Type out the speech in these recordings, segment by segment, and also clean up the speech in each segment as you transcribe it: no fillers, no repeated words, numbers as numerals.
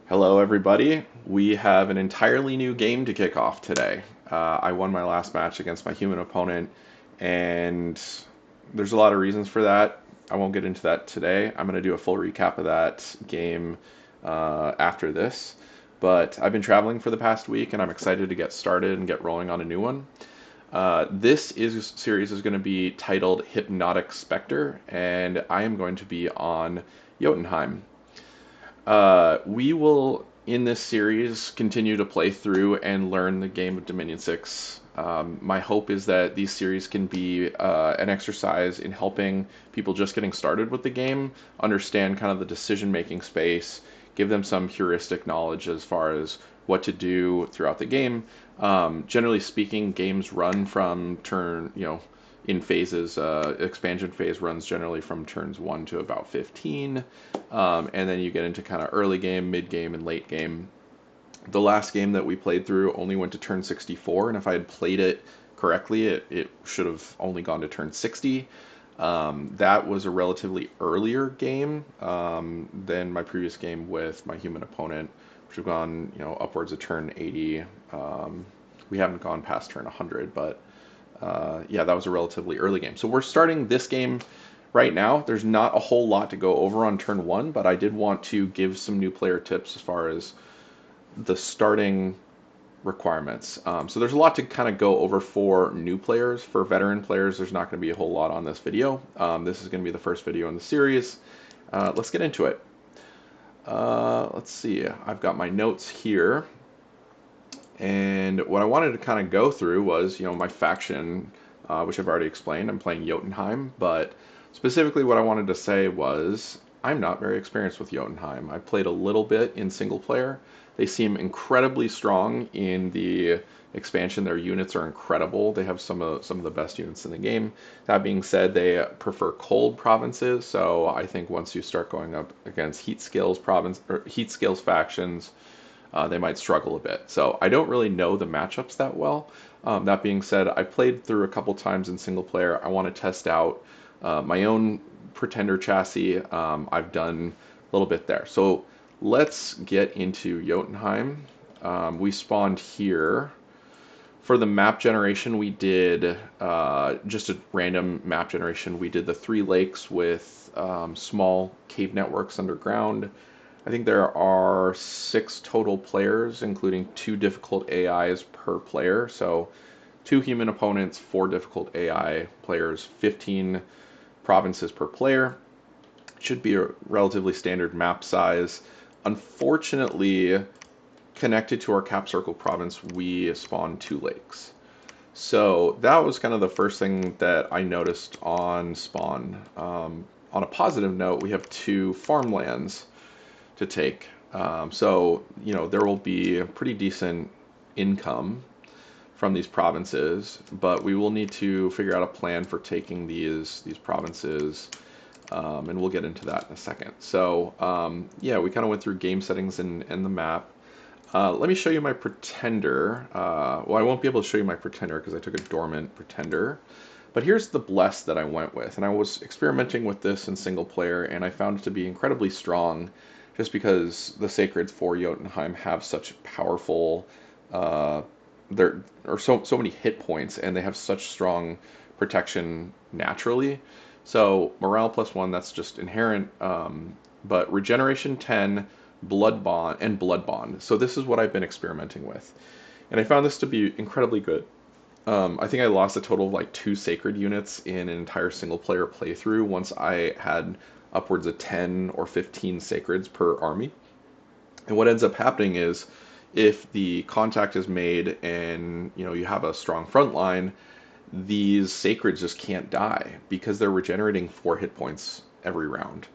Hello, everybody. We have an entirely new game to kick off today. I won my last match against my human opponent, and there's a lot of reasons for that. I won't get into that today. I'm going to do a full recap of that game after this. But I've been traveling for the past week, and I'm excited to get started and get rolling on a new one. This series is going to be titled Hypnotic Specter, and I am going to be on Jotunheim. We will, in this series, continue to play through and learn the game of Dominion 6. My hope is that these series can be an exercise in helping people just getting started with the game understand kind of the decision-making space, give them some heuristic knowledge as far as what to do throughout the game. Generally speaking, games run from in phases. Expansion phase runs generally from turns 1 to about 15. And then you get into kind of early game, mid game, and late game. The last game that we played through only went to turn 64, and if I had played it correctly, it should have only gone to turn 60. That was a relatively earlier game than my previous game with my human opponent, which have gone upwards of turn 80. We haven't gone past turn 100, but yeah, that was a relatively early game. So we're starting this game right now. There's not a whole lot to go over on turn 1, but I did want to give some new player tips as far as the starting requirements. So there's a lot to kind of go over for new players. For veteran players, there's not going to be a whole lot on this video. This is going to be the first video in the series. Let's get into it. Let's see. I've got my notes here. And what I wanted to kind of go through was, my faction, which I've already explained. I'm playing Jotunheim, but specifically what I wanted to say was I'm not very experienced with Jotunheim. I played a little bit in single player. They seem incredibly strong in the expansion. Their units are incredible. They have some of the best units in the game. That being said, they prefer cold provinces, so I think once you start going up against heat skills factions, they might struggle a bit. So I don't really know the matchups that well. That being said, I played through a couple times in single player. I want to test out my own Pretender chassis. I've done a little bit there. So let's get into Jotunheim. We spawned here. For the map generation, we did just a random map generation. We did the 3 lakes with small cave networks underground. I think there are 6 total players, including 2 difficult AIs per player. So 2 human opponents, 4 difficult AI players, 15 provinces per player. Should be a relatively standard map size. Unfortunately, connected to our cap circle province, we spawned 2 lakes. So that was kind of the first thing that I noticed on spawn. On a positive note, we have 2 farmlands to take. So, there will be a pretty decent income from these provinces, but we will need to figure out a plan for taking these provinces, and we'll get into that in a second. So, yeah, we kind of went through game settings and the map. Let me show you my Pretender. Well, I won't be able to show you my Pretender because I took a dormant Pretender. But here's the Bless that I went with. And I was experimenting with this in single player, and I found it to be incredibly strong just because the Sacreds for Jotunheim have such powerful, there are so many hit points, and they have such strong protection naturally. So morale +1, that's just inherent. But regeneration 10, blood bond. So this is what I've been experimenting with, and I found this to be incredibly good. I think I lost a total of like 2 sacred units in an entire single player playthrough once I had upwards of 10 or 15 sacreds per army. And what ends up happening is if the contact is made and you have a strong front line, these sacreds just can't die because they're regenerating 4 hit points every round.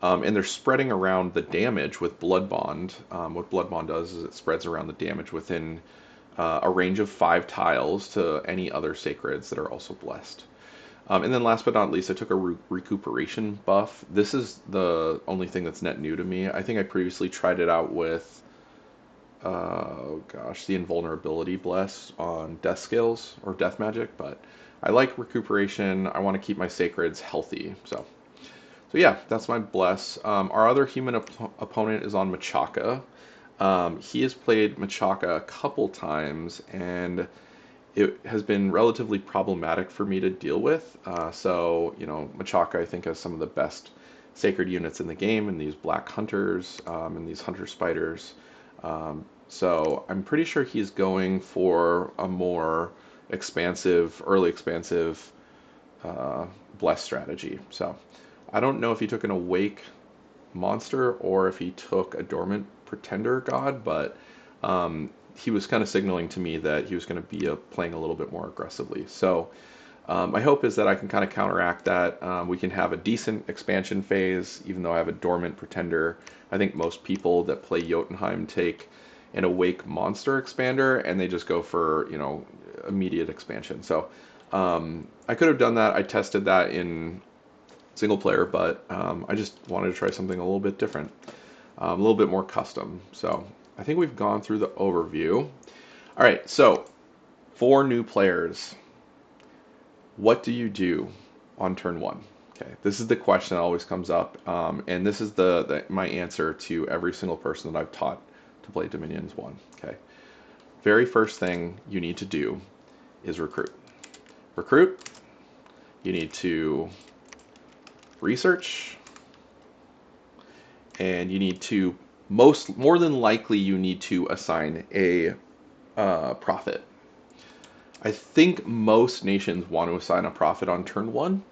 And they're spreading around the damage with Blood Bond. What Blood Bond does is it spreads around the damage within a range of 5 tiles to any other sacreds that are also blessed. And then last but not least, I took a recuperation buff. This is the only thing that's net new to me. I think I previously tried it out with, oh gosh, the invulnerability bless on death skills or death magic, but I like recuperation. I want to keep my sacreds healthy. So So yeah, that's my bless. Our other human opponent is on Machaka. He has played Machaka a couple times, and it has been relatively problematic for me to deal with. Machaka I think has some of the best sacred units in the game, and these black hunters, and these hunter spiders. So I'm pretty sure he's going for a more expansive, early expansive uh, bless strategy. So I don't know if he took an awake monster or if he took a dormant pretender god, but he was kind of signaling to me that he was going to be playing a little bit more aggressively. So my hope is that I can kind of counteract that. We can have a decent expansion phase, even though I have a dormant pretender. I think most people that play Jotunheim take an awake monster expander and they just go for, immediate expansion. So I could have done that. I tested that in single player, but I just wanted to try something a little bit different, a little bit more custom. So I think we've gone through the overview. All right, so for new players, what do you do on turn one? Okay, this is the question that always comes up, and this is my answer to every single person that I've taught to play Dominions 1. Okay, very first thing you need to do is recruit. Recruit, you need to research, and you need to more than likely you need to assign a prophet. I think most nations want to assign a prophet on turn one.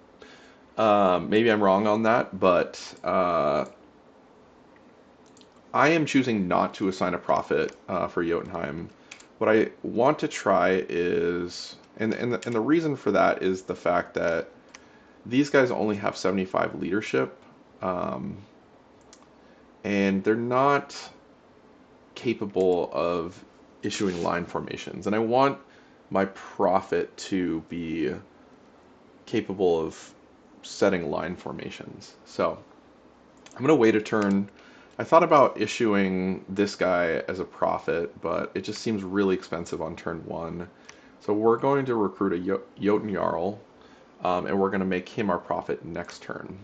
Maybe I'm wrong on that, but I am choosing not to assign a prophet for Jotunheim. What I want to try is, and the reason for that is the fact that these guys only have 75 leadership, um, and they're not capable of issuing line formations. And I want my prophet to be capable of setting line formations. So I'm going to wait a turn. I thought about issuing this guy as a prophet, but it just seems really expensive on turn one. So we're going to recruit a Jotun Jarl, and we're going to make him our prophet next turn.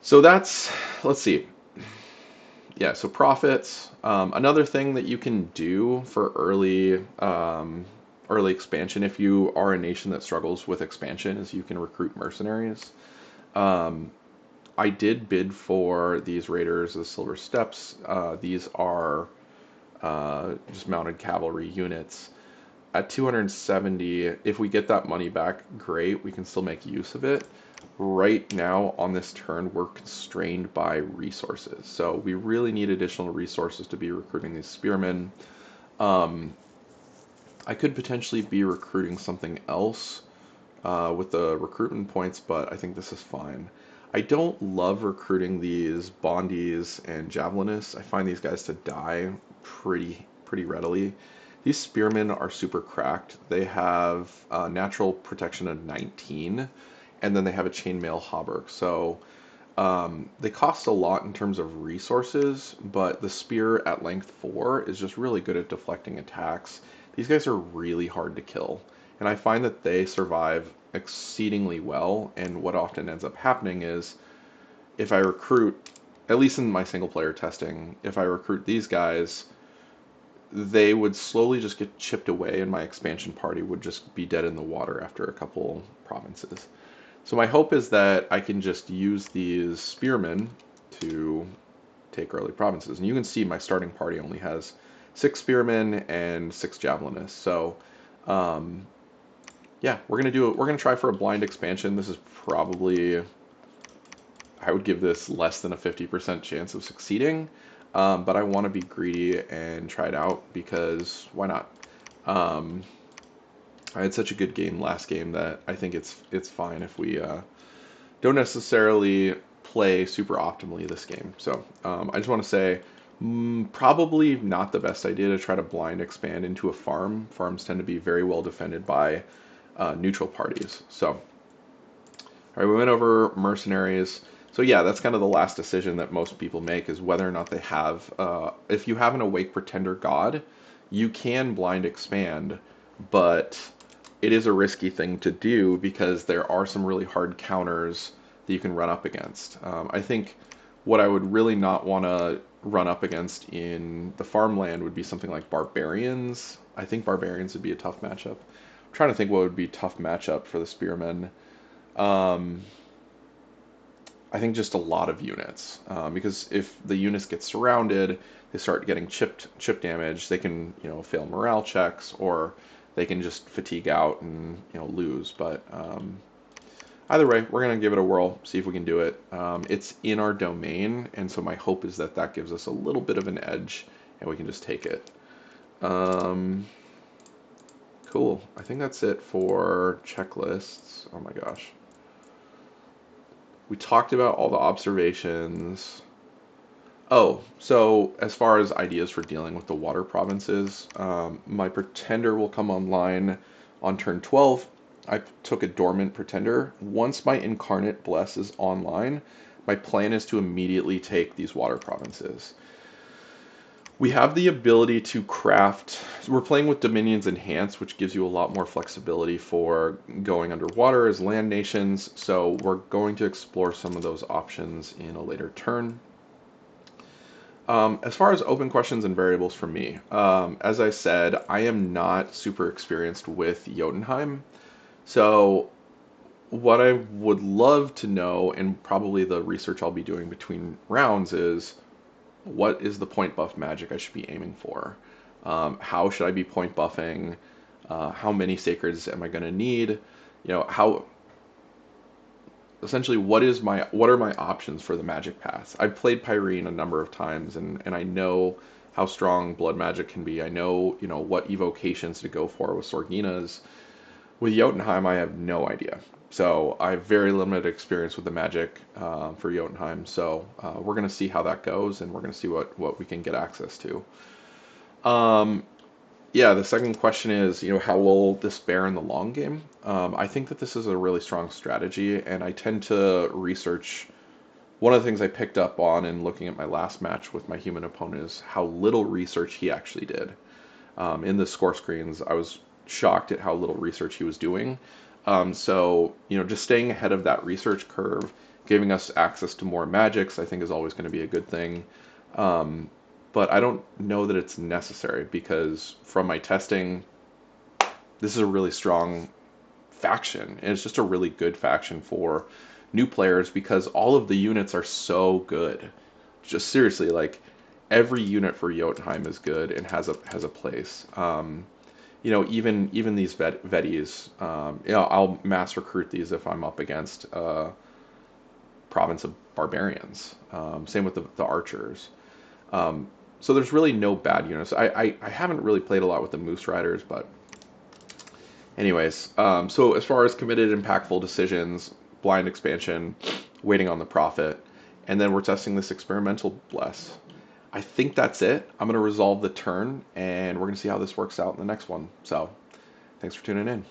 So let's see. Yeah, so profits. Another thing that you can do for early expansion, if you are a nation that struggles with expansion, is you can recruit mercenaries. Um, I did bid for these raiders, the Silver Steps. These are just mounted cavalry units. At 270, if we get that money back, great. We can still make use of it. Right now on this turn, we're constrained by resources. So we really need additional resources to be recruiting these spearmen. Um, I could potentially be recruiting something else with the recruitment points, but I think this is fine. I don't love recruiting these Bondies and Javelinists. I find these guys to die pretty readily. These spearmen are super cracked. They have natural protection of 19, and then they have a chainmail hauberk. So they cost a lot in terms of resources, but the spear at length 4 is just really good at deflecting attacks. These guys are really hard to kill, and I find that they survive exceedingly well, and what often ends up happening is if I recruit, at least in my single player testing, if I recruit these guys, they would slowly just get chipped away, and my expansion party would just be dead in the water after a couple provinces. So my hope is that I can just use these spearmen to take early provinces. And you can see my starting party only has 6 spearmen and 6 javelinists. So um, yeah, we're gonna do it. We're gonna try for a blind expansion. This is probably, I would give this less than a 50% chance of succeeding. But I want to be greedy and try it out because why not? Um, I had such a good game last game that I think it's fine if we don't necessarily play super optimally this game. So I just want to say, probably not the best idea to try to blind expand into a farm. Farms tend to be very well defended by neutral parties. So, all right, we went over mercenaries. So yeah, that's kind of the last decision that most people make is whether or not they have. If you have an awake pretender god, you can blind expand, but it is a risky thing to do because there are some really hard counters that you can run up against. I think what I would really not want to run up against in the farmland would be something like barbarians. I think barbarians would be a tough matchup. I'm trying to think what would be a tough matchup for the spearmen. Um, I think just a lot of units, because if the units get surrounded, they start getting chip damage. They can fail morale checks, or they can just fatigue out and lose. But either way, we're gonna give it a whirl, see if we can do it. It's in our domain, and so my hope is that that gives us a little bit of an edge, and we can just take it. Um, cool. I think that's it for checklists. Oh my gosh. We talked about all the observations. Oh, so as far as ideas for dealing with the water provinces, my pretender will come online on turn 12. I took a dormant pretender. Once my incarnate bless is online, my plan is to immediately take these water provinces. We have the ability to craft. We're playing with Dominions Enhanced, which gives you a lot more flexibility for going underwater as land nations. So we're going to explore some of those options in a later turn. As far as open questions and variables for me, as I said, I am not super experienced with Jotunheim. So what I would love to know, and probably the research I'll be doing between rounds, is what is the point buff magic I should be aiming for? How should I be point buffing? How many sacreds am I going to need? How essentially what are my options for the magic paths? I've played Pyrene a number of times, and I know how strong blood magic can be. I know what evocations to go for with Sorginas. With Jotunheim, I have no idea. So I have very limited experience with the magic for Jotunheim. So we're going to see how that goes, and we're going to see what we can get access to. Um, yeah, the second question is, how will this bear in the long game? I think that this is a really strong strategy, and I tend to research. One of the things I picked up on in looking at my last match with my human opponent is how little research he actually did. In the score screens, I was shocked at how little research he was doing. So, just staying ahead of that research curve, giving us access to more magics, I think is always going to be a good thing. Um, but I don't know that it's necessary because from my testing, this is a really strong faction, and it's just a really good faction for new players because all of the units are so good. Just seriously, like every unit for Jotunheim is good and has a place. Even these Vetis, I'll mass recruit these if I'm up against province of barbarians. Same with the archers. Um, so there's really no bad units. I haven't really played a lot with the Moose Riders, but anyways. So as far as committed, impactful decisions, blind expansion, waiting on the profit, and then we're testing this experimental bless. I think that's it. I'm going to resolve the turn, and we're going to see how this works out in the next one. So thanks for tuning in.